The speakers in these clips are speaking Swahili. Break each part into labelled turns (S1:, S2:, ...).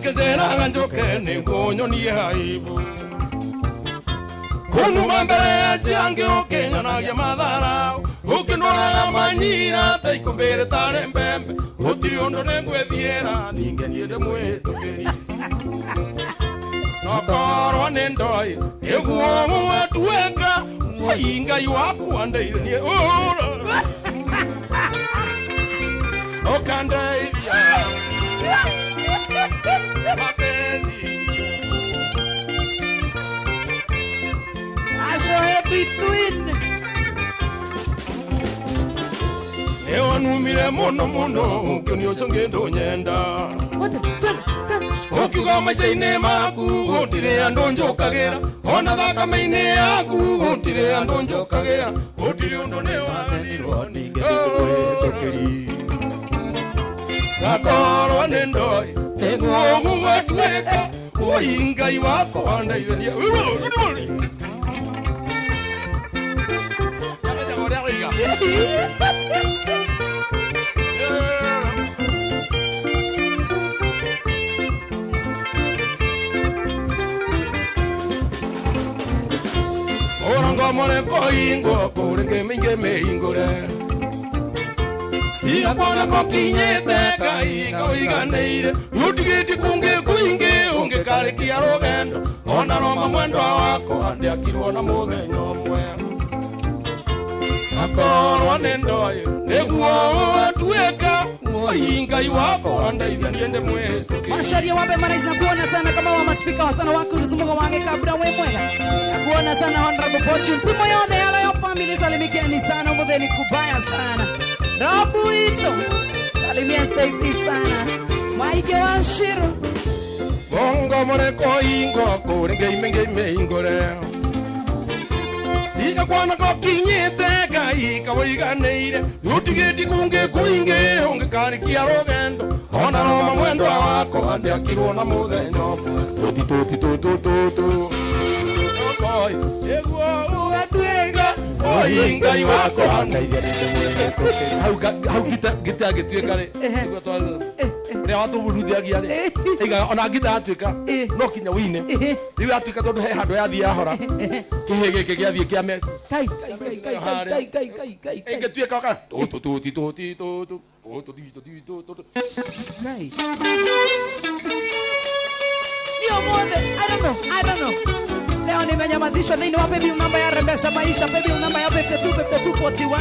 S1: Kezera njoke ni gonyo ni haibu Kunu mambere siange okenya na ya madara Ukinora manyira taiko mbere tare mbembe Utiri ondo nengwe thiera ninge niende mweto keri Nokoro nendoi Eguomu watuweka Mwinga yuwaku andaire nie Okandaivya Mapenzi
S2: Asho between
S1: Ewa numire mono Kyo ni osongendo nyenda Okiuga maica-inĩ maku gũtirĩ andũ njũkagĩra Ona thakame-inĩ yaku gũtirĩ andũ njũkagĩra Gũtirĩ ũndũ nĩ waganirwo ningĩ ndĩkũhĩtũkĩri Gakorwo nĩ ndoi nĩguo gũgatuĩka Ũi Ngai wakwa ndeithania More koingo kurenge minge meingore Iga kwana kokinyete kaiga oiganeire Utigiti kunge kuinge unge kariki ya rogendo Ona roma mwendo wako ande akirwo na muthenya umwe Akorwo nendoye neguo atueka Ngai wako andaithia niende mwetu
S2: Masharia wape marais na kuona sana kama wa maspika wa sana wako Uzunguka wange kabura we mwega Kuona sana Honorable Fortune Tumo yonde yala yo family salimikeni sana Umudheni kubaya sana Rabu ito Salimia Stacy sana Maike wa Shiro
S1: Bongo more koingo kurenge imenge ingore Iga kwana kokinyete kaika oiganeire Utigiti kunge kuinge unge kariki ya rogendo Ona roma mwendo wako ande akirwo na muthenya Tuti Okoi Eguo ugatuĩka Ũi Ngai wakwa andaithia niende Hau gita gĩtuĩka rĩ Rĩa watũburuthiagia rĩ Iga ona gita atuĩka No kinya wĩine Rĩu atuĩka tondũ he handũ yathi yahora Kĩhĩ gĩkĩ gĩathiĩ kĩame
S2: Kai
S1: Ingĩtuĩka kana
S2: Kai Nio mwende I don't know Leo nimenyamazishwa Nini wa pebi unamba ya rembesha maisha Pebi unamba ya 5241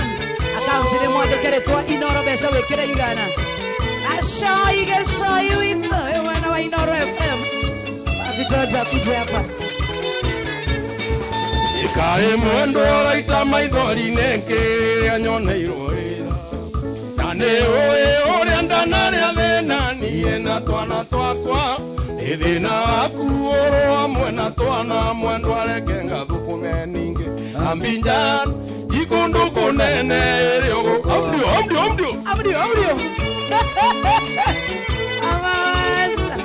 S2: Akaunti ni mwende keretwa Inoro besha wekere igana Asho iwito Ewana wa Inoro FM Baki Georgia kujwe hapa
S1: Ikae mwendo raita maithori neke Anyoneirwo wĩra Na nĩ ũĩ ũrĩa ndanarĩa thĩna Niĩ na twana twakwa Nĩ thĩna waku ũrũ hamwe na twana Mwendo areke ngathũkũme ningĩ Ambinjan ikundu kunene ĩrĩ ũgũ Amdio
S2: Amawasta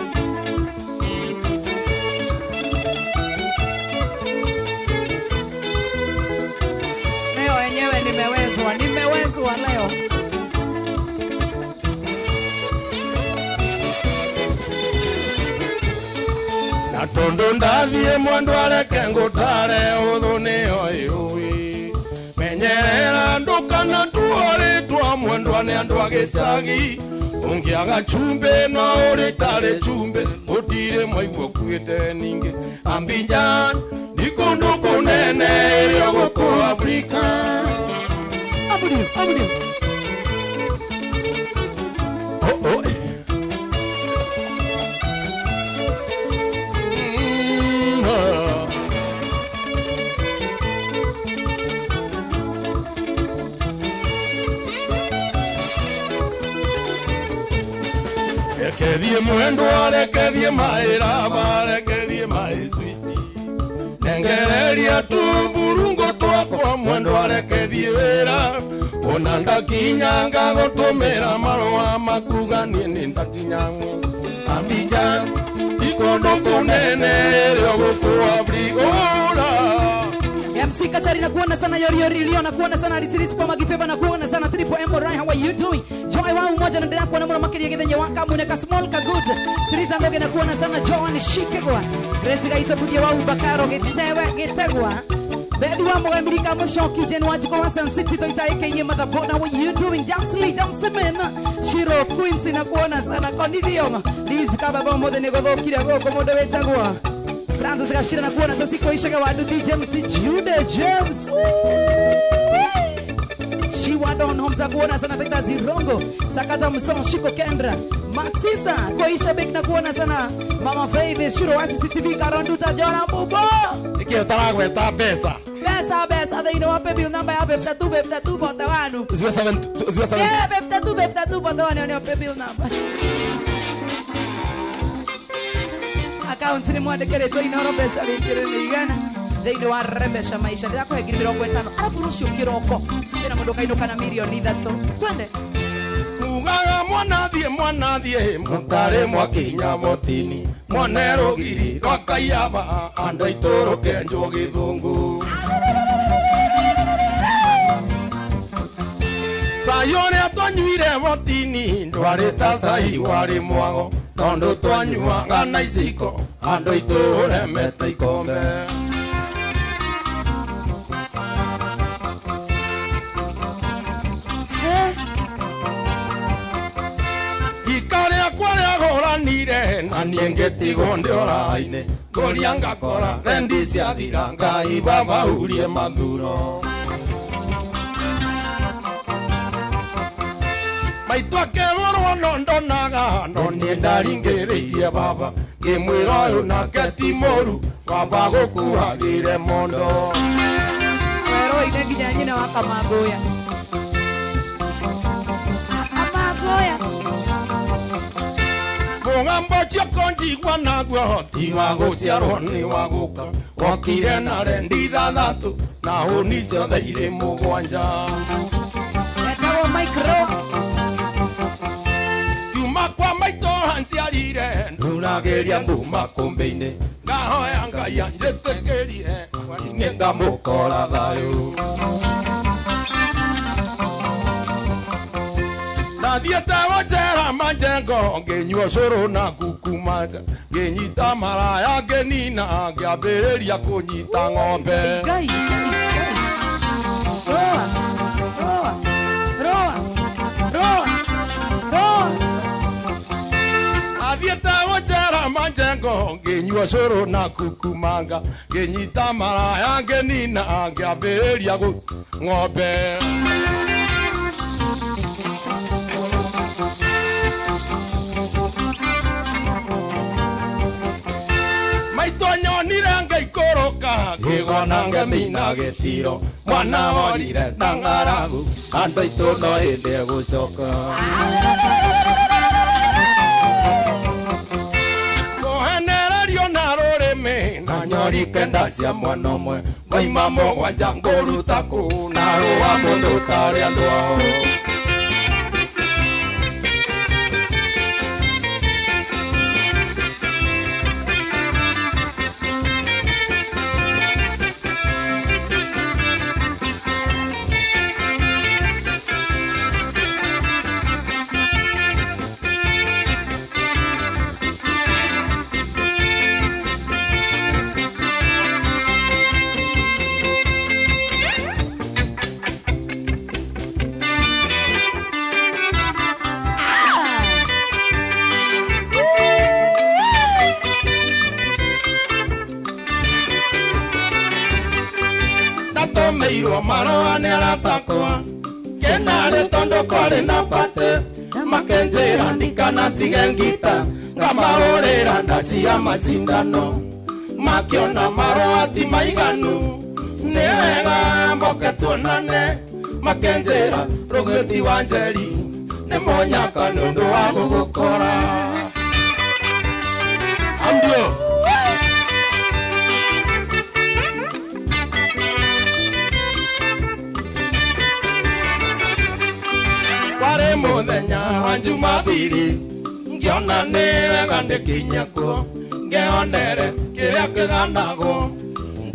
S2: Leo wenyewe nimewezwa leo
S1: Na tondo ndathie mwendo areke ngũtare ũthũ nĩyo ĩũĩ Menyerera ndũkana tuoritwa mwendwa nĩ andũ a gĩcagi Ũngĩaga chumbe no ũrĩtarĩ chumbe Ũtirĩ mwaigua kuĩte ningĩ Ambinjan ikundu kunene ĩrĩ gũkũ Afrika
S2: Amudio
S1: Rekethie mwendo rekethie maĩraba rekethie maĩswiti Nengereria tumburungo twakwa mwendo rekethie wĩra Ona ndakinyanga gũtũmĩra marũa makuga niĩ nĩ ndakinyang'wo Abidjan ikundu kunene rĩo gũkũ Afrika
S2: MC Kachari na kuona sana Yori Leo na kuona sana Risirisi kwa Magifeba na kuona sana Triple M Rai. How are you doing? Joy wao mmoja na kuona mwana makiri yake waka mune ka small ka good. Teresa Ndoge na kuona sana Joan Shikegwa. Grace Gaito kudia wao Bakaro Getegwa. Bedi wa Amerika Moshoki Jenwaji kwa San City to itaike mother board. How are you doing? Jamsly Jamsemen. Shiro Queens na kuona sana Konidioma. Liz kaba bombo de nego kira go komodo wetagwa. Francis Gashira na kuona sasa iko isha kwa DJ MC Jude James. Shiwa Don Homza kuona sana Teta Zirongo. Sakata Mson Shiko Kendra. Maxisa kwa isha bek na kuona sana Mama Faith Shiro wa CCTV Karonduta Jona Bubo.
S1: Ikio taragwe ta pesa.
S2: Pesa they know wape bill number ya pesa tu bota wanu.
S1: 07
S2: Yeah, pesa tu bota wanu ni wape bill number. Account ni mwande kere to inorobesha bikire nigana. They know arrebesha maisha yako ya 50 alafu rushio kiroko. Tena mondoka ino kana milioni thato. Twende.
S1: Mugaga mwana die mutare mwakinya botini. Mwanero giri rwakayaba ando itoro kenjo githungu. Sayone atonyuire botini ndwareta sai wari mwago tondo twanyua ngana isiko ando itore meta ikombe. Nire na niengeti gonde oraine gorianga kora rendi cia thiranga ibaba urie maduro maitwa kegorwo nondonaga no niendaringiririe baba kimwira uyu nake ti moru baba gukuhagire mondo
S2: wero ine nginya nyina wa Kamagoya
S1: Mungambo chokonji wanagwa tiwago ciaroni waguka wakire na rendi thatatu na huni ciothe ire mugwanja
S2: etawo micro
S1: Juma kwa maito hantiarire ndurageria mbuma kumbeine ngahoya ngai anjetekerie ngenga mukora thayo Nathiete wachera manjengo ngenyua coro na kukumaga ngenyita maraya ngenina ngiambĩrĩria kũnyita ng'ombe Nathiete wachera manjengo ngenyua coro na kukumaga ngenyita maraya ngenina ngiambĩrĩria ng'ombe Gigona mina getiro mwana orire nangaragu ando itono ende gucoka Kohenererio na rurimi na nyori kenda cia mwana omwe moima mũgwanja ngũruta kũ na rũa mũndũ tarĩ andũ ao Meiro maro ne aratakwa kenare tondo kore na pate makenjera ndikana tigengita ngamarorera ndacia macindano makiona maro ati maiganu nega mboke tuonane makenjera rugeti wa njeri ne monyaka nundu wa gugukora ambio muthenya wa Jumapili ngiona ni wega ndikinyako ngionere kiria kiganagwo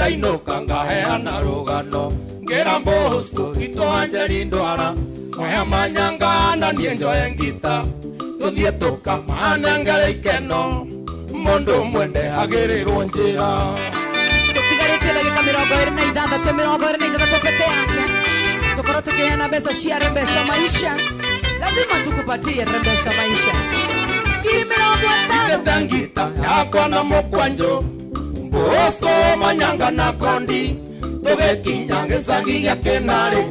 S1: ndainuka ngaheana rugano ngira mbohusku ito Angeli Ndwara mweha manyanga na niĩ njoe ngita tuthie tukamane ngere ikeno mundu mwende agirirwo njira
S2: tutigarĩtie ndagĩka 26 peke yake tukorwo tukiheana mbeca cia Rembesha Maisha. Lazima tukupatie Rembesha Maisha. Ngiri 50
S1: ngita yakwa na mukwanjo Bosco Manyanga na Kondi tugekinya gĩcagi gĩa Kĩnarĩ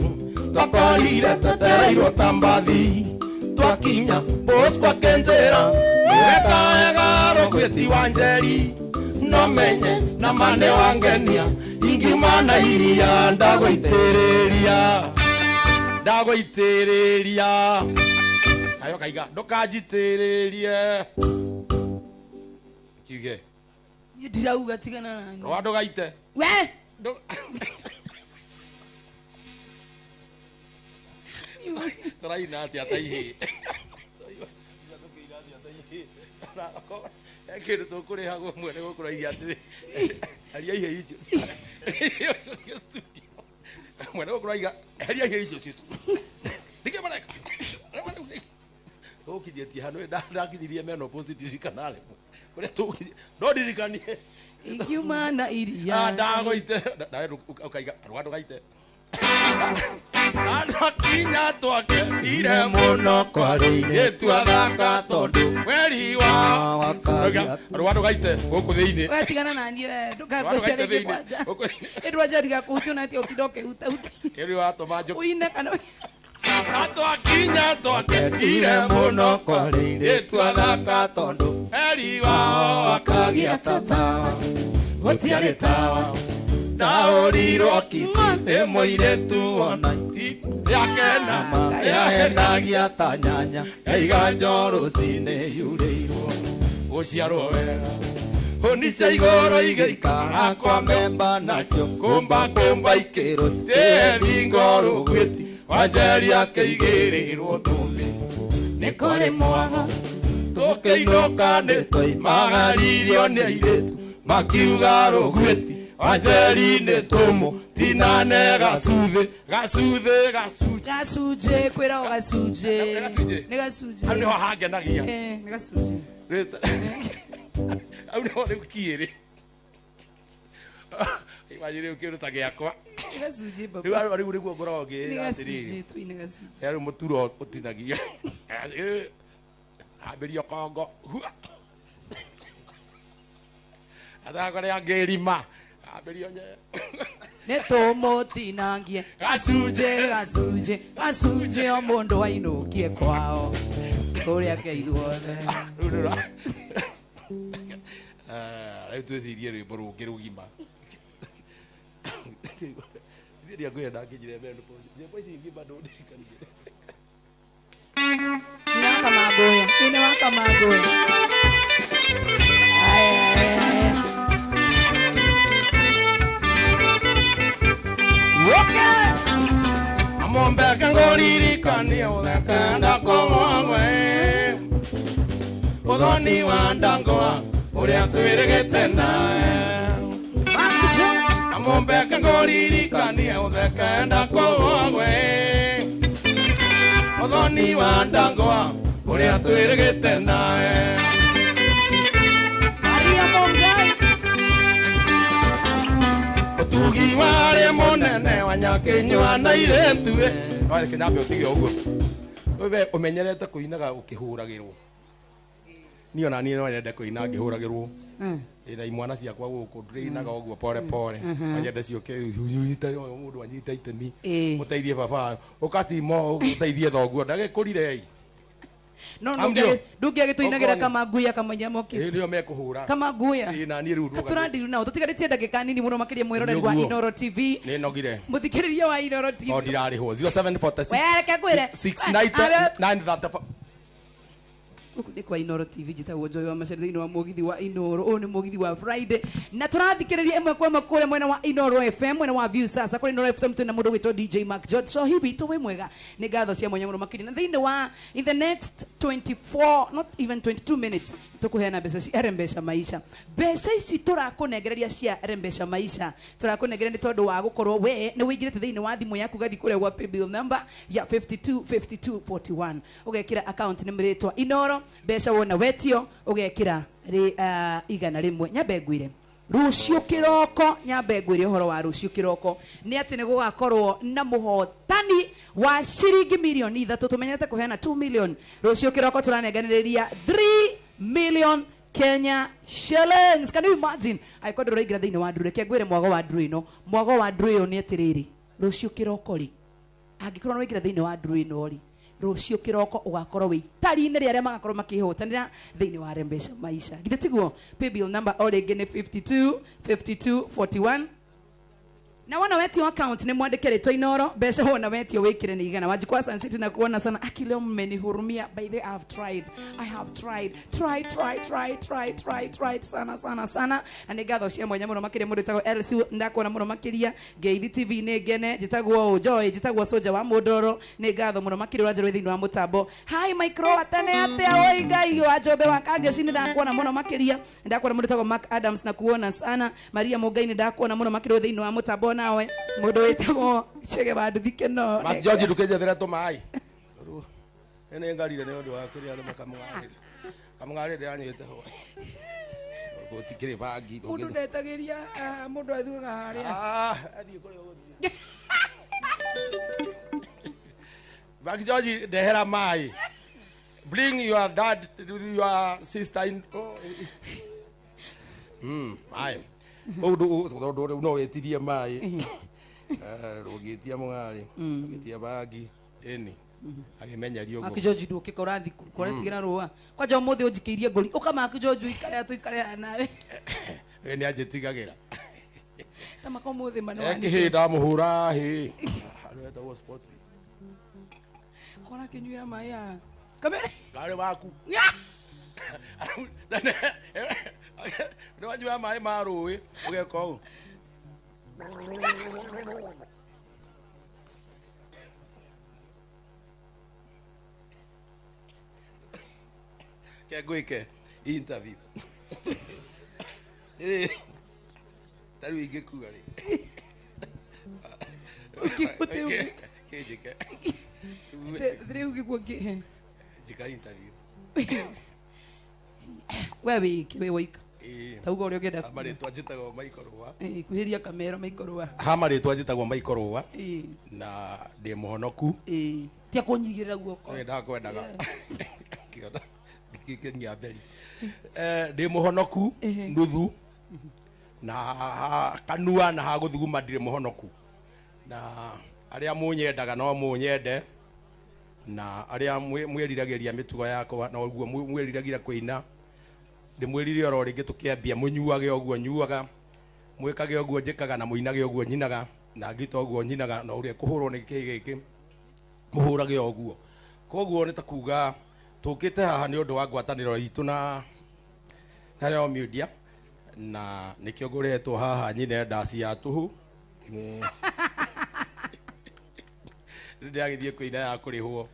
S1: twakorire twetereirwo ta mbathi twakinya Bosco akĩnjĩra weka Rogweti wa Njeri no menye na mane wangenia ingiuma na iria ndagũitĩrĩria ayo kaiga ndũkanjitĩrĩrie kiuge
S2: ndirauga tigana nani
S1: rwa ndũgaite
S2: we
S1: tũraina atĩa taihi kĩndũ tũkũrĩhagwo mwene gũkũraithia atĩrĩ heria ihe icio cio studio mwene gũkũraiga heria ihe icio cio ndike mareka tũkinyĩtie hanũ ndakinyirie menopause ndirikanarĩ kũrĩa tũkinyie no ndirikanie
S2: ingiuma na iria
S1: ndagũite ũkaiga rwa ndũgaite Anakinya twakenire muno kwarĩire twathaka tondũ weri wa wakagia rwa ndũgaite gũkũ thĩinĩ
S2: we tigana nani ndũkakwĩtia rĩngĩ kwanja ĩndwa njariga kũhutio na atĩ ũtiroke hutahuti
S1: ĩrĩ watũma njũkũ
S2: uine kana
S1: Atwakinya twakenire muno kwarĩire twathaka tondũ weri wa wakagia tata gũtiarĩ tawa Naorirwo Kisii mũirĩtu ona yakena yahenagia ta nyanya yaiga njoro rũcinĩ yurĩirwo gũciarwo wega honi cia igũrũ igĩikara kwa memba nacio kũmba ikĩrwo tĩringo Rũgwĩti wa Njeri akĩigĩrĩrwo thũmbĩ nĩ kũrĩ mwaga tũkĩinũka nĩ twaimagaririo nĩ airĩtu makiuga Rũgwĩti wa Njeri nĩ tũmũ tinane gacunjĩ
S2: kwĩra o gacunjĩ nĩ gacunjĩ
S1: au nĩho hangenagia
S2: nĩ gacunjĩ
S1: au nĩho rĩu kĩĩrĩ rĩu kĩndũ ta gĩakwa rĩu nĩguo ngoragwo ngĩĩra atĩrĩrĩ rĩu mũturo ũtinagia ambĩrio kongo athako rĩa ngĩrima ambĩrio nye
S2: nĩ tũmũtinangie gacunjĩ o mũndũ ainũkie kwao kũrĩa keithuothe
S1: rĩu twĩcirie rwĩmbo rũngĩ rũgima ndiria ngwenda nginyire menopause nyĩmbo ici ingĩ bado ndirikanie
S2: ine wakamangũya
S1: amombeke ngũririkanie ũthekenda kũmwamwe ũthoni wa ndangũa ũrĩa twĩrĩgĩte nawe amombeke ngũririkanie ũthekenda kũmwamwe ũthoni wa ndangũa ũrĩa twĩrĩgĩte nawe ũtugi warĩ mũnene wa Nyakĩnyua na irĩtuĩ reke nyambe ũtige ũguo we ũmenyerete kũinaga ũkĩhũragĩrwo niĩ ona niĩ no nyende kũina ngĩhũragĩrwo ĩna imwana ciakwa gũkũ ndĩrĩinaga ũguo pole pole nyende ciũke mũndũ anyita itemi mũteithie baba ũkatimo ũteithie thoguo ndagĩkũrire
S2: no ndũngĩagĩtũinagĩra Kamanguya kamanyamo
S1: nĩo mekũhũra
S2: Kamanguya
S1: na niĩ rĩu
S2: tũrandiru nao tũtigarĩtie ndagĩka nini mũno makĩria mwĩroreri wa Inoro TV
S1: nĩ nogire
S2: mũthikĩrĩria wa Inoro TV
S1: o ndirarĩhwo 0746
S2: wereke kwĩre
S1: 690
S2: Nĩ kwa Inoro TV njĩtagwo Joy wa Macharia thĩinĩ wa mũgithi wa Inoro. Ũyũ nĩ mũgithi wa Friday na tũrathikĩrĩria ĩmwe kwa ĩmwe kũrĩa mwena wa Inoro FM, mwena wa View sasa kũrĩa Inoro FM tũna mũndũ gwĩtwo DJ Mark George. So hivi wĩ mwega nĩ ngatho cia mwanya mũno makĩria na thĩinĩ wa in the next 24 not even 22 minutes tukuheana mbeca cia Rembesha Maisha. Mbeca ici turakunegereria cia Rembesha Maisha turakunegereria ni tondu wa gukorwo we ni wingirite thiini wa thimu yaku gathi kuria gwa paybill number ya 525241 ugekira account ni mritwa Inoro. Mbeca wona wetio ugekira igana rimwe. Nyambe ngwire rucio kiroko, nyambe ngwire horo wa rucio kiroko ni ati ni gugakorwo na muhotani wa shiringi milioni 3. Tumenyete kuheana 2 million. Rucio kiroko turanenganiriria 3 million Kenya shillings. Can you imagine? I could raigira thiini wa ndure ke ngwire mwago wa ndure ino. Mwago wa ndure yo ni atiriri. Rucio kiroko ri angikorwo no igira thiini wa ndure ino ri rucio kiroko ugakorwo wi tari-ini ri aria magakorwo makihutanira thiini wa Rembesha Maisha. Githe tiguo paybill number origi ni 525241 na wana wetio account ni mwandike ritwa Inoro. Mbeca wona wetio wikire ni igana. Wajikwa Sun City na kuona sana akileo mmenihurumia. By the way, I have tried sana na nigatho cia mwanya muno makiria mundu tago LC ndakuona muno makiria Geithi TV ni ngene jitagwo Joy jitagwo Soja wa Mudoro ni ngatho muno makiria wanjeru thiini wa mutambo. Hi micro atene atia oi ngai wa Jobe wa Kageci ni ndakuona muno makiria ndakuona mundu tago Mark Adams na kuona sana Maria Mugaini ndakuona muno makiria thiini wa mutambo nawe mundu wetagwo Chege bandu thikeno
S1: Mark George tukejethera to mai ene ngarire ne ndu akiria ne kamungare ndanyete ho gotikire bagi
S2: mundu ndetagiria mundu athuga haria
S1: athi kuri Mark George ndehera mai. Bring your dad, your sister in. Ai no etirie mai rogetia mungari rogetia bagi eni agimenya rio
S2: Mark George ndukikora thikuru koretigira ruwa kwaja umuthi unjikirie ngori uka Mark George ikare tu ikare nawe
S1: eni ajetigagira
S2: tamaka umuthi manwa
S1: kihinda muhura hi areta wo sport
S2: kora kinyuira mai ya kamera
S1: gari waku no wajua mai maruwe ugeko ke gwike interview taru igekuga ri
S2: ukikute
S1: kejike
S2: Dre ukikwoke
S1: jika interview
S2: wewe wika tauga uri ugenda
S1: amaritwa njitagwo maikorwa
S2: kuhiria kamera maikorwa
S1: hamaritwa njitagwo maikorwa na ndi muhonoku
S2: tia kunyigirira guoko
S1: ndakwendaga kiona kikenya beri ndi muhonoku nuthu na kanua na haguthuguma ndire muhonoku na aria munyendaga no munyende na aria mwiriragiria mitugo yakwa na uguo mwiriragira kuina ndimwirire oro ringi tukiambia munyuage oguo nyuaga mwikage oguo njikaga na muinage oguo nyinaga na ngito oguo nyinaga na uria kuhurwo ni giki muhurage oguo koguo ni takuga tukite haha ni undu wa ngwataniro itu na Royal Media na nikio nguretwo haha nyine ndasi ya tuhu ndiagithie kuina ya kurihwo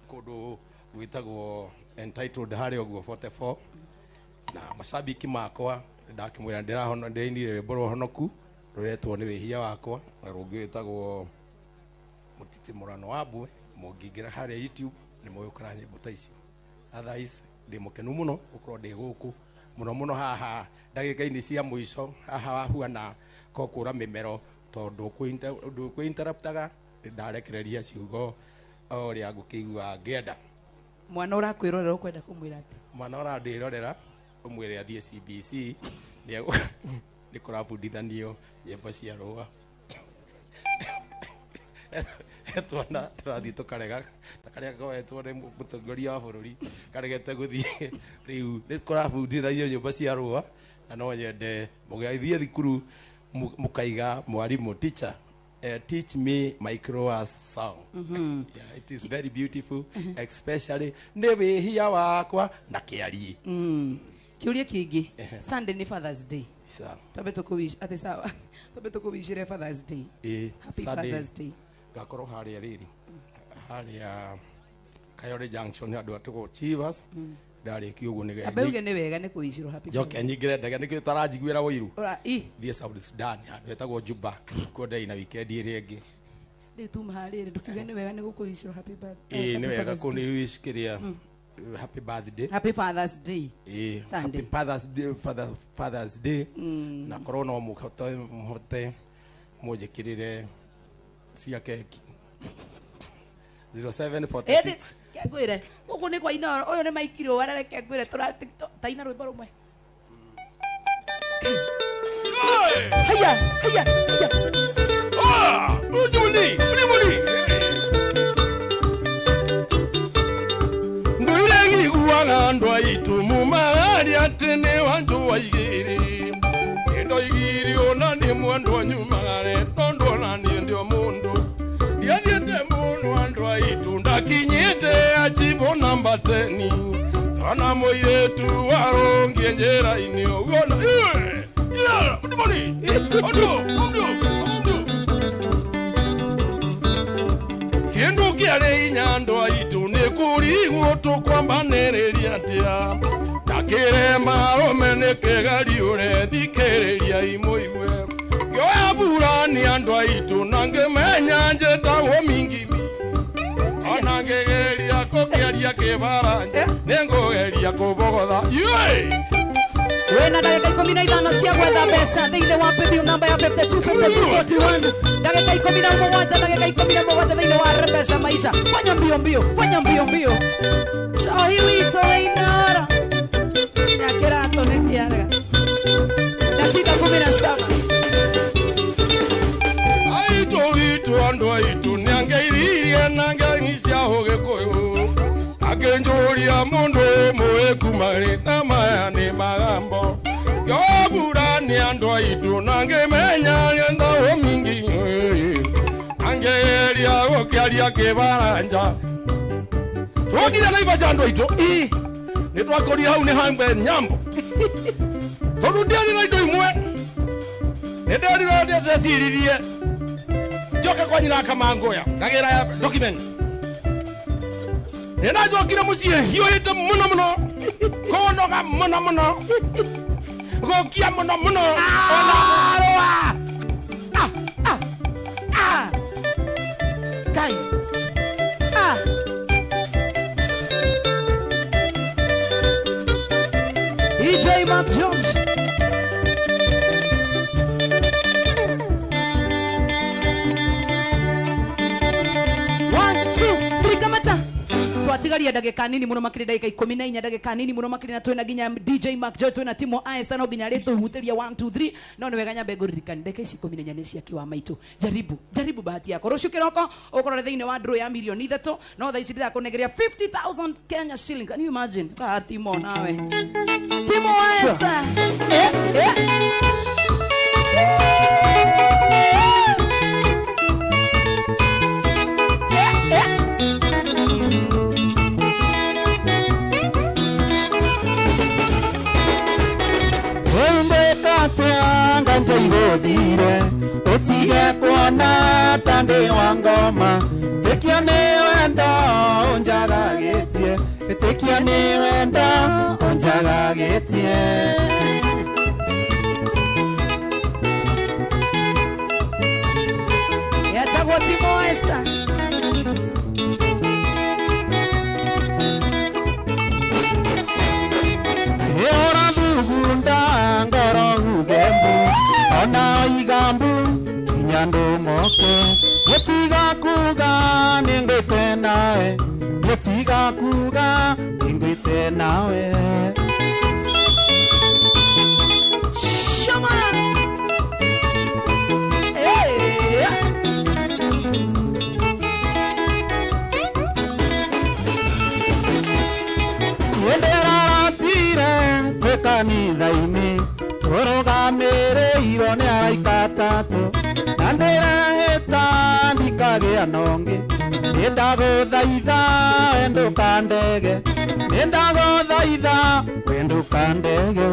S1: kundu gwitagwo entitled hari oguo 44 na mashabiki makwa ndakimwira ndirahona ndinire rwimbo honoku ruretwo ni wihia wakwa na rungi witagwo Mutiti Murano wa Mbwe mungingira haria YouTube ni muyukara nyimbo ta icio otherwise ndi mukenu muno ukorwo ndi guku muno haha ndagika-ini cia muico haha wahuana kokura mimero tondu ku interruptaga ndarekereria ciugo oria ngukigua ngenda
S2: mwana urakwirorera ukwenda kumwira ati
S1: mwana urandirorera umwire athie CBC ni kurabundithanio nyimbo cia rũa etwana turathi tukarega takaria goetwo ni mutongoria wa bururi karegete guthie riu ni kurabundithanio nyimbo cia rũa na no nyende mugeithie thikuru mukaiga mwarimu teacher teach me my Croas song. Yeah, it is very beautiful, especially never hiya wakwa na kiari.
S2: Kiuria kingi Sunday ni Father's Day.
S1: Sawa.
S2: Tobe tukuwish ati sawa. Tobe tukuwishire Father's Day. Happy Father's Day.
S1: Gakoro haria riri. Haria Kayore Junction andu atugo Chivas. ndari kiugo ni
S2: abeuge ni wega ni kuicirwo happy
S1: joke nyingire ndege niki taranjiguira wiru
S2: ora i
S1: thie South Sudan andu etagwo Juba ko ndai na weekend iri ingi
S2: ndi tu mahali ndukiuge ni wega ni gukuicirwo happy birthday
S1: ni wega ko ni wish kiria happy birthday
S2: happy Father's Day
S1: happy Father's Day na corona muhote mujikirire cia keki 0746
S2: kegwire guku ni kwa ina uyu ni maikiro warare kegwire tura taina rwimbo rumwe haya
S1: ujuni ndwire giguaga ndwa itu mumari atene wantu waigiri ndo igiri ona ni mwandu nyumagare tondo na ni ndio mundu yadiete mundu andwa itu ndakinyite achibo namba 10 kana moiretu warongie njera ini ogona udimoni ondo kendo kiare inyando itu ne kuri woto kwamba nereria tia nakire marome ne kegari ure dikereria imoiwe yo burani ando itu nangemenya njetawo mingi anangegeria kokiaria kibaranja nengogeria kubogodha
S2: wena ndagika 15 cia gwetha mbeca thiini wa paybill namba ya 525241 ndagika 17 ndagika 17 thiini wa mbeca maisha fanya mbio shahi wito inara yakira tone kiaga dakika 17
S1: aitu ando aitu nyangeiririe nanganyisia hoge koyo akenjoria mundu moe kumari na maya ni magambo yoburani ando aitu nangemenya ngenda o mingi angeria gokiaria kibaranja twagira na ibajando aitu ni twakori hau ni hambe nyambo tondu ndiari na indo imwe ni ndiari na ndia ciririe njoke kwa nyina kamangoya ngagira document nena jokire mucie hiyoite muno konoga muno gokia muno
S2: arwa kai DJ Matt Jones twatigaria ndagika nini muno makiri ndagika 14 ndagika nini muno makiri na twena ginya DJ Mark Joy twena timo Einstein no ginya reto hutiria 1 2 3 no ni wega nyambe guririkana ndagika ici 14 ni cia kiwa maitu jaribu bahati yako rucio kiroko ukorore thiini wa draw ya milioni 3 no tha ici ndirakunegeria 50,000 Kenya shilling. Can you imagine ka timo nawe timo Einstein
S3: Nganja igodire utige kuona tande wa ngoma tekia ni wenda onjagagitie tekia ni wenda onjagagitie
S2: yatagwo timo Einstein
S3: yora bugunda ngoro ugembu ona igambu kinyando moke yetiga kuga ningite nawe yetiga kuga ningite nawe
S2: shama
S3: kanitha-ini turugamiriirwo ni araika atatu na ndirahita ndikagĩa nongi nindagũthaitha wenduka ndege nindagũthaitha wenduka ndege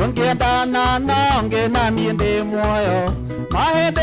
S3: Ungiendana nonge na niĩ ndĩ muoyo mahĩndĩ